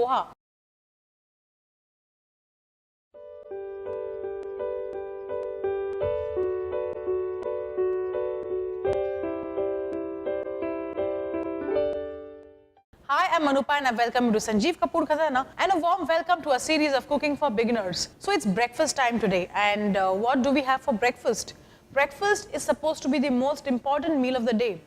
poha. Hi, I'm Anupa and I welcome you to Sanjeev Kapoor Khazana and a warm welcome to a series of cooking for beginners. So it's breakfast time today and what do we have for breakfast? Breakfast is supposed to be the most important meal of the day.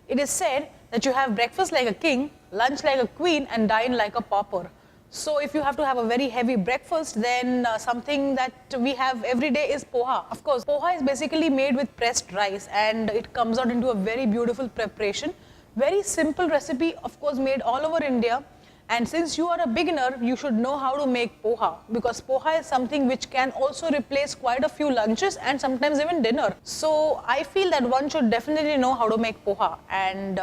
It is said that you have breakfast like a king, lunch like a queen and dine like a pauper. So if you have to have a very heavy breakfast, then something that we have every day is poha. Of course, poha is basically made with pressed rice and it comes out into a very beautiful preparation. Very simple recipe, of course, made all over India. And since you are a beginner, you should know how to make poha because poha is something which can also replace quite a few lunches and sometimes even dinner. So I feel that one should definitely know how to make poha. And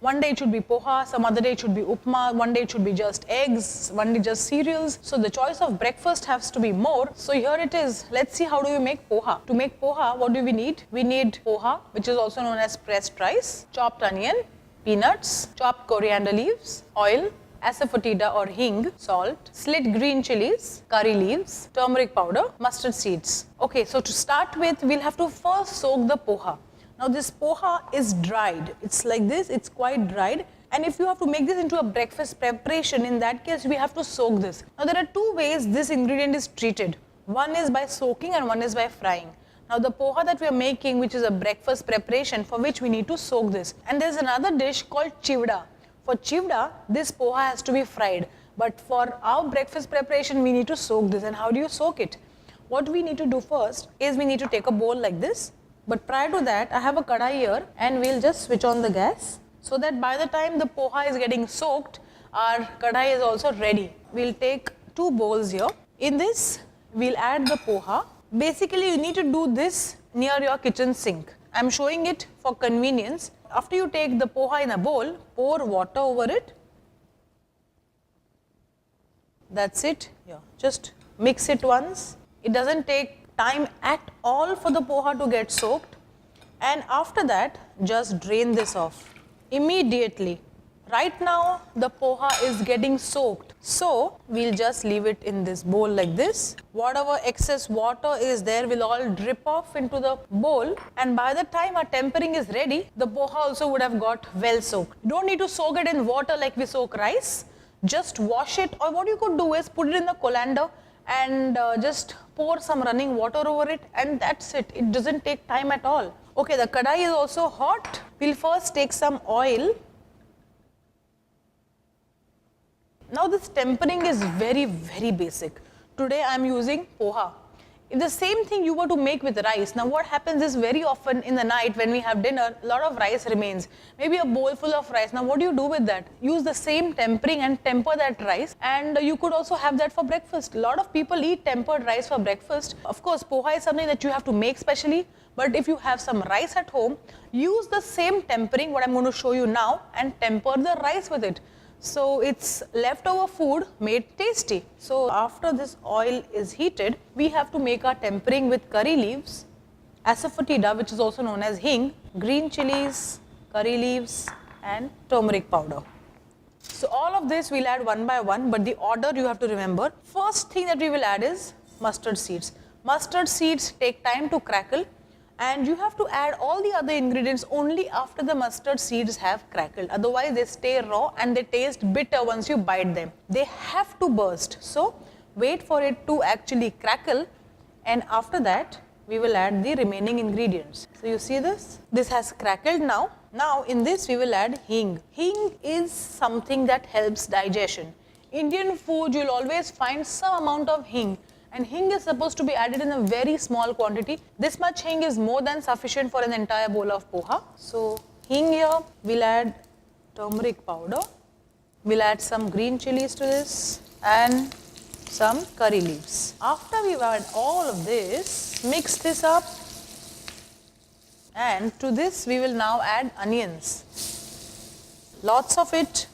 one day it should be poha, some other day it should be upma, one day it should be just eggs, one day just cereals. So the choice of breakfast has to be more. So here it is. Let's see how do we make poha. To make poha, what do we need? We need poha, which is also known as pressed rice, chopped onion, peanuts, chopped coriander leaves, oil, asafoetida or hing, salt, slit green chilies, curry leaves, turmeric powder, mustard seeds. Okay, so to start with, we'll have to first soak the poha. Now this poha is dried. It's like this, it's quite dried. And if you have to make this into a breakfast preparation, in that case, we have to soak this. Now there are two ways this ingredient is treated. One is by soaking and one is by frying. Now the poha that we are making, which is a breakfast preparation for which we need to soak this. And there's another dish called chivda. For chivda, this poha has to be fried. But for our breakfast preparation, we need to soak this. And how do you soak it? What we need to do first is we need to take a bowl like this. But prior to that, I have a kadai here and we'll just switch on the gas so that by the time the poha is getting soaked, our kadai is also ready. We'll take two bowls here. In this, we'll add the poha. Basically, you need to do this near your kitchen sink. I'm showing it for convenience. After you take the poha in a bowl, pour water over it. That's it. Yeah. Just mix it once. It doesn't take time at all for the poha to get soaked. And after that, just drain this off immediately. Right now, the poha is getting soaked. So, we'll just leave it in this bowl like this. Whatever excess water is there will all drip off into the bowl. And by the time our tempering is ready, the poha also would have got well soaked. You don't need to soak it in water like we soak rice. Just wash it, or what you could do is put it in the colander and just pour some running water over it, and that's it. It doesn't take time at all. Okay, the kadai is also hot. We'll first take some oil. Now this tempering is very, very basic. Today I am using poha. If the same thing you were to make with rice, now what happens is very often in the night when we have dinner, a lot of rice remains. Maybe a bowl full of rice. Now what do you do with that? Use the same tempering and temper that rice, and you could also have that for breakfast. A lot of people eat tempered rice for breakfast. Of course, poha is something that you have to make specially, but if you have some rice at home, use the same tempering, what I'm going to show you now, and temper the rice with it. So it's leftover food made tasty. So after this oil is heated, we have to make our tempering with curry leaves, asafoetida, which is also known as hing, green chilies, curry leaves and turmeric powder. So all of this we'll add one by one, but the order you have to remember. First thing that we will add is mustard seeds. Mustard seeds take time to crackle, and you have to add all the other ingredients only after the mustard seeds have crackled. Otherwise, they stay raw and they taste bitter once you bite them. They have to burst. So, wait for it to actually crackle, and after that, we will add the remaining ingredients. So, you see this? This has crackled now. Now, in this, we will add hing. Hing is something that helps digestion. Indian food, you'll always find some amount of hing. And hing is supposed to be added in a very small quantity. This much hing is more than sufficient for an entire bowl of poha. So hing here, we'll add turmeric powder. We'll add some green chilies to this and some curry leaves. After we've added all of this, mix this up. And to this we will now add onions. Lots of it.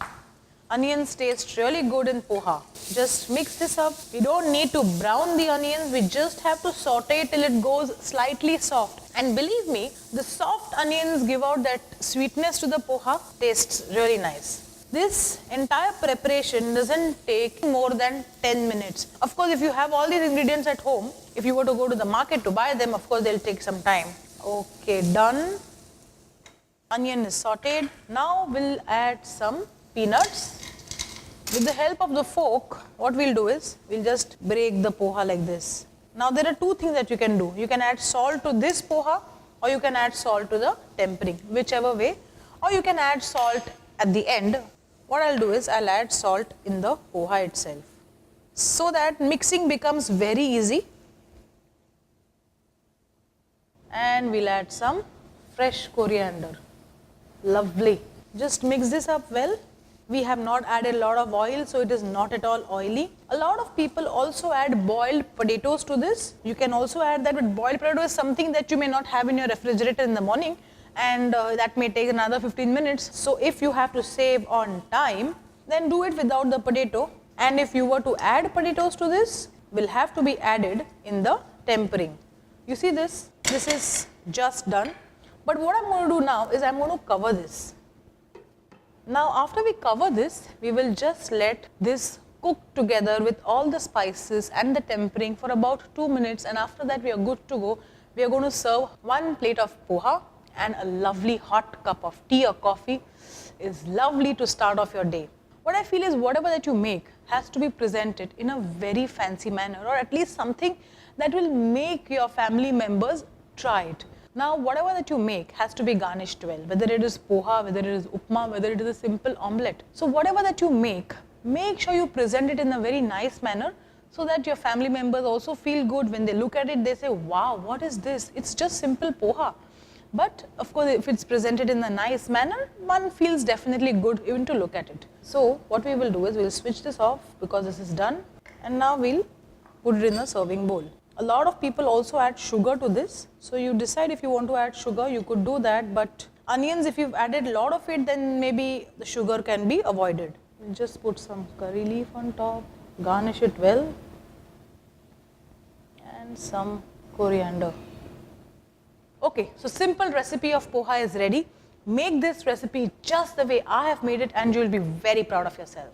Onions taste really good in poha. Just mix this up. We don't need to brown the onions, we just have to saute till it goes slightly soft. And believe me, the soft onions give out that sweetness to the poha, tastes really nice. This entire preparation doesn't take more than 10 minutes. Of course, if you have all these ingredients at home, if you were to go to the market to buy them, of course, they'll take some time. Okay, done. Onion is sauteed. Now we'll add some peanuts. With the help of the fork, what we'll do is, we'll just break the poha like this. Now there are two things that you can do. You can add salt to this poha, or you can add salt to the tempering, whichever way. Or you can add salt at the end. What I'll do is, I'll add salt in the poha itself, so that mixing becomes very easy. And we'll add some fresh coriander. Lovely. Just mix this up well. We have not added a lot of oil, so it is not at all oily. A lot of people also add boiled potatoes to this. You can also add that, but boiled potato is something that you may not have in your refrigerator in the morning, and that may take another 15 minutes. So if you have to save on time, then do it without the potato. And if you were to add potatoes to this, will have to be added in the tempering. You see this? This is just done. But what I'm going to do now is, I'm going to cover this. Now after we cover this, we will just let this cook together with all the spices and the tempering for about 2 minutes, and after that we are good to go. We are going to serve one plate of poha, and a lovely hot cup of tea or coffee is lovely to start off your day. What I feel is, whatever that you make has to be presented in a very fancy manner, or at least something that will make your family members try it. Now whatever that you make has to be garnished well, whether it is poha, whether it is upma, whether it is a simple omelette. So whatever that you make sure you present it in a very nice manner, so that your family members also feel good. When they look at it, they say, wow, what is this? It's just simple poha. But of course, if it's presented in a nice manner, one feels definitely good even to look at it. So what we will do is, we'll switch this off because this is done, and now we'll put it in a serving bowl. A lot of people also add sugar to this, so you decide if you want to add sugar, you could do that, but onions, if you've added a lot of it, then maybe the sugar can be avoided. We'll just put some curry leaf on top, garnish it well, and some coriander. Okay, so simple recipe of poha is ready. Make this recipe just the way I have made it, and you'll be very proud of yourself.